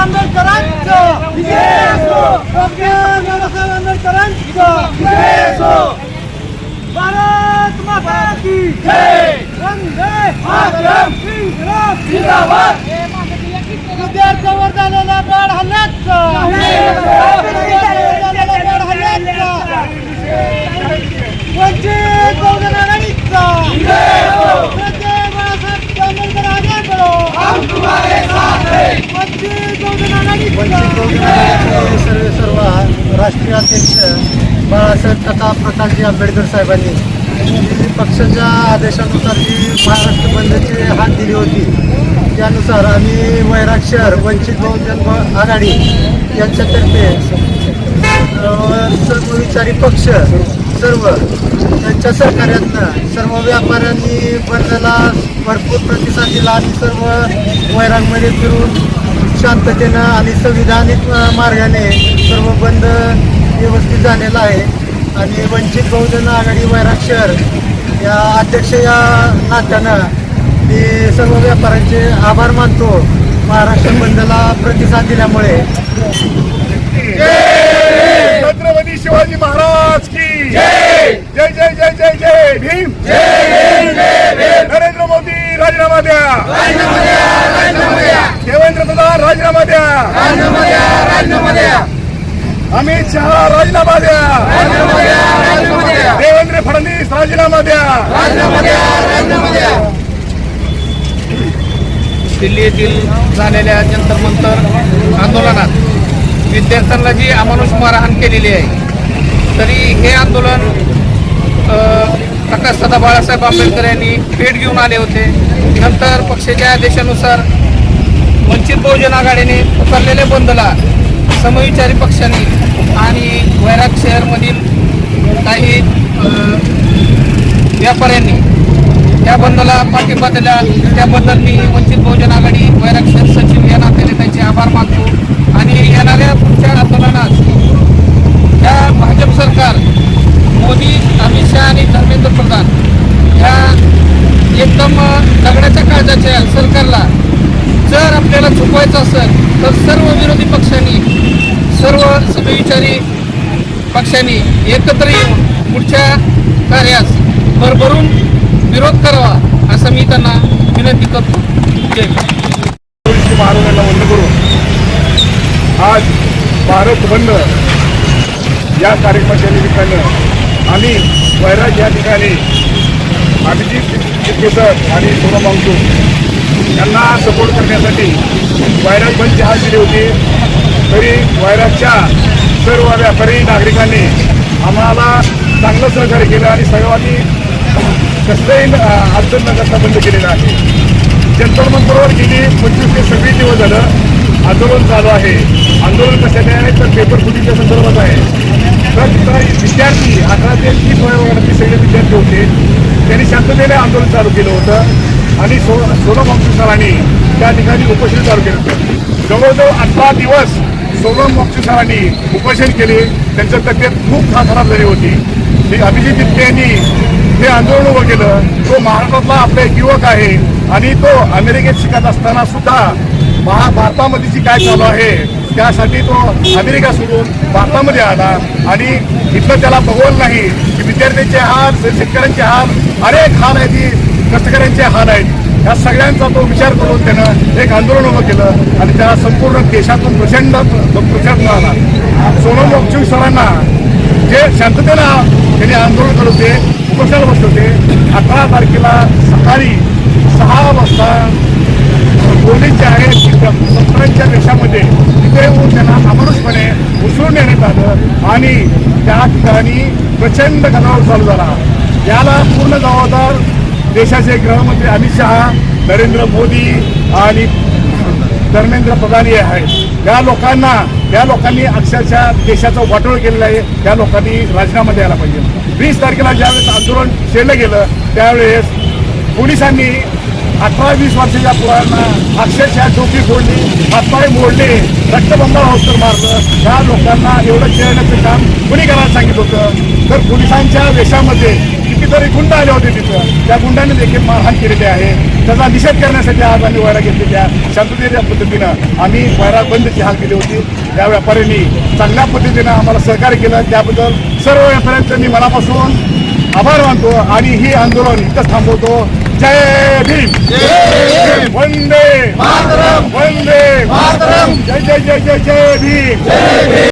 आंबेडकरांचा विजय असो, डॉक्टर बाबासाहेब आंबेडकरांचा विजय असो। भारत माता की जय, वंदे मातरम, जिंदाबाद। विद्यार्थ्यांवर झालेल्या बेड हल्ल्याचा वंचित बहुजन आघाडीचा विजय असो। बाळासाहेब आंबेडकर आगे बढ़ो, हम तुम्हारे साथ हैं। वंचित बहुजन आघाडीचा सर्व राष्ट्रीय अध्यक्ष बाळासाहेब तथा प्रकाशजी आंबेडकर साहेबांनी पक्षाच्या आदेशानुसार जी महाराष्ट्र बंदची हाक दिली होती त्यानुसार आम्ही वैराग शहर वंचित बहुजन आघाडी यांच्यातर्फे सर्व विचारी पक्ष सर्व त्यांच्या सहकार्यातनं सर्व व्यापाऱ्यांनी बंदला भरपूर प्रतिसाद दिला आणि सर्व वैरागमध्ये फिरून शांततेनं आणि संविधानिक मार्गाने सर्व बंद व्यवस्थित झालेला आहे। आणि वंचित बहुजन आघाडी वैराग शहर या अध्यक्ष या नात्यानं मी सर्व व्यापाऱ्यांचे आभार मानतो महाराष्ट्र बंदला प्रतिसाद दिल्यामुळे। छत्रपती शिवाजी महाराज की जय, जय जय जय जय जय भीम, नरेंद्र मोदी राजीनामा द्या, देवेंद्र प्रधान राजीनामा द्या, अमित शहा राजीनामा द्या, देवेंद्र फडणवीस राजीनामा द्या। दिल्ली येथील झालेल्या जंतर मंतर आंदोलनात विद्यार्थ्यांना जी अमानुष मारहाण केलेली आहे तरी हे आंदोलन प्रकाशदादा बाळासाहेब आंबेडकर यांनी पेट घेऊन आले होते। नंतर पक्षाच्या आदेशानुसार वंचित बहुजन आघाडीने पुकारलेल्या बंदला समविचारी पक्षांनी आणि वैराग शहरमधील काही व्यापाऱ्यांनी त्या बंदला पाठिंबा दिला। त्याबद्दल मी वंचित बहुजन आघाडी वैराग शहर सचिव या नात्याने त्यांचे आभार मानतो। आणि येणाऱ्या पुढच्या आंदोलनात या भाजप सरकार मोदी, अमित शहा आणि धर्मेंद्र प्रधान या एकदम दगडाच्या काळजाच्या सरकारला जर आपल्याला झुकवायचं असेल तर सर्व विरोधी पक्षांनी सर्व समविचारी पक्षांनी एकत्र येऊन पुढच्या कार्यास भरभरून विरोध करावा असं मी त्यांना विनंती करतो। जय महाराजांना वंदन करून आज भारत बंद या कार्यक्रमाच्या निमित्तानं आम्ही वैराग या ठिकाणी अभिजित चिटकेसर आणि सोनम वांगचूक यांना सपोर्ट करण्यासाठी वैराग बंदची हाक दिली होती। तरी वैरागच्या सर्व व्यापारी नागरिकांनी आम्हाला चांगलं सहकार्य केलं आणि सर्वांनी कसलंही अडचण न करता बंद केलेलं आहे। जंतर मंतरवर गेली 25 ते 26 दिवस झालं आंदोलन चालू आहे। आंदोलन कशाने आहे तर पेपर फुटीच्या संदर्भात आहे। तर तिथं विद्यार्थी 18 ते 30 वयोगटातले सगळे विद्यार्थी होते, त्यांनी शांततेने आंदोलन चालू केलं होतं आणि सोनम वांगचूक सरांनी त्या ठिकाणी उपोषण चालू केलं होतं। जवळजवळ 18 दिवस सोनम वांगचूक सरांनी उपोषण केले। त्यांच्या तब्येत खूप खराब झाली होती। अभिजित चिटके यांनी हे आंदोलन उभं केलं। तो महाराष्ट्रातला आपला एक युवक आहे आणि तो अमेरिकेत शिकत असताना सुद्धा भारतामध्ये जी काय चालू आहे त्यासाठी तो अमेरिका सोडून भारतामध्ये आला आणि इथलं त्याला बघवलं नाही की विद्यार्थ्यांचे हाल, शेतकऱ्यांचे हाल, अनेक हाल आहेत, कष्टकऱ्यांचे हाल आहेत। या सगळ्यांचा तो विचार करून त्यानं एक आंदोलन उभं केलं आणि त्याला संपूर्ण देशातून प्रचंड प्रतिसाद मिळाला। सोनम वांगचूक सरांना जे शांततेनं त्यांनी आंदोलन करत होते, उपोषणाला बसले होते, 18 तारखेला सकाळी 6 वाजता पोलीस जे आहेत सत्तरांच्या देशामध्ये तिथे येऊन त्यांना अमानुषपणे उचलून नेण्यात आलं आणि त्या ठिकाणी प्रचंड गदारोळ चालू झाला। याला पूर्ण जबाबदार देशाचे गृहमंत्री अमित शहा, नरेंद्र मोदी आणि धर्मेंद्र प्रधान हे आहेत। या लोकांनी अक्षरशः देशाचं वाटोळ केलेलं आहे। या लोकांनी राजीनामा द्यायला पाहिजे। 20 तारखेला ज्यावेळेस आंदोलन छेडलं गेलं त्यावेळेस पोलिसांनी 18-20 वर्षाच्या पोरांना अक्षरशः टोपी फोडली, हातपाय मोडले, रक्तबंबाळ होस्तर मारलं। या लोकांना एवढं छेडण्याचं काम कुणी करायला सांगितलं होतं? तर पोलिसांच्या वेशामध्ये कितीतरी गुंड आले होते तिथं, त्या गुंडांनी देखील मारहाण केलेली आहे। त्याचा निषेध करण्यासाठी आज आम्ही वैराग घेतलेल्या शांततेच्या पद्धतीनं आम्ही वैराग बंदची हाक दिली होती. त्या व्यापाऱ्यांनी चांगल्या पद्धतीनं आम्हाला सहकार्य केलं, त्याबद्दल सर्व व्यापाऱ्यांचं मी मनापासून आभार मानतो आणि ही आंदोलन इथंच थांबवतो. जय भीम, वंदे मातरम, वंदे मातरम, जय जय जय जय जय भीम.